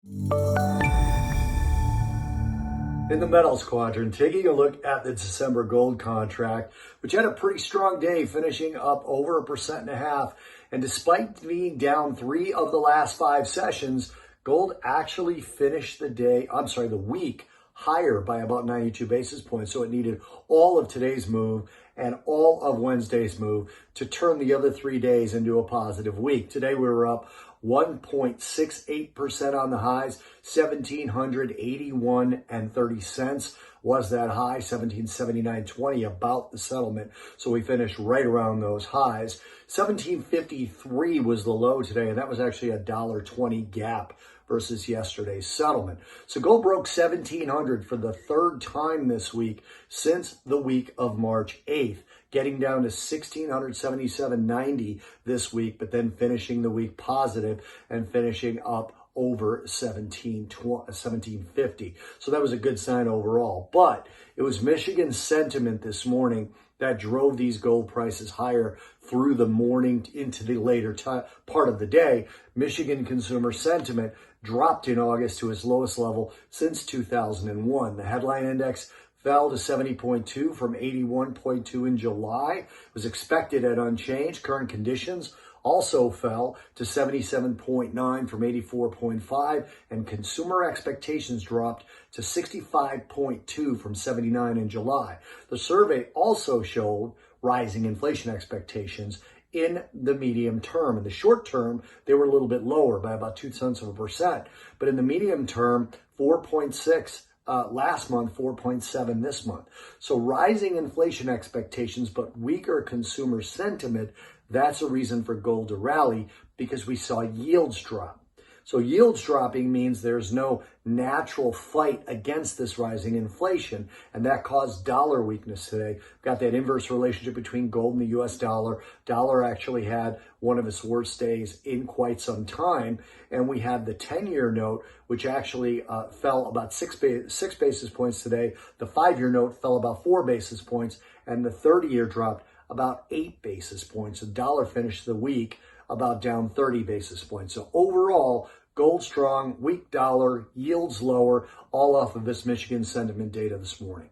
In the metals quadrant, taking a look at the December gold contract, which had a pretty strong day, finishing up over 1.5%. And despite being down 3 of the last 5 sessions, gold actually finished the week higher by about 92 basis points. So it needed all of today's move and all of Wednesday's move to turn the other 3 days into a positive week. Today we were up 1.68% on the highs, 1,781 and 30 cents was that high, 1779.20 about the settlement. So we finished right around those highs. 1753 was the low today, and that was actually a $1.20 gap versus yesterday's settlement. So gold broke 1,700 for the third time this week since the week of March 8th, getting down to 1,677.90 this week, but then finishing the week positive and finishing up over 1750. So that was a good sign overall. But it was Michigan sentiment this morning that drove these gold prices higher through the morning into the later part of the day. Michigan consumer sentiment dropped in August to its lowest level since 2001. The headline index fell to 70.2 from 81.2 in July. It was expected at unchanged. Current conditions also fell to 77.9 from 84.5, and consumer expectations dropped to 65.2 from 79 in July. The survey also showed rising inflation expectations in the medium term. In the short term, they were a little bit lower by about 0.2%, but in the medium term, 4.6 last month, 4.7 this month. So rising inflation expectations, but weaker consumer sentiment, that's a reason for gold to rally, because we saw yields drop. So yields dropping means there's no natural fight against this rising inflation, and that caused dollar weakness today. We've got that inverse relationship between gold and the US dollar. Dollar actually had one of its worst days in quite some time, and we had the 10-year note, which actually fell about 6 basis points today. The 5-year note fell about 4 basis points, and the 30-year dropped about 8 basis points. The dollar finished the week about down 30 basis points. So overall, gold strong, weak dollar, yields lower, all off of this Michigan sentiment data this morning.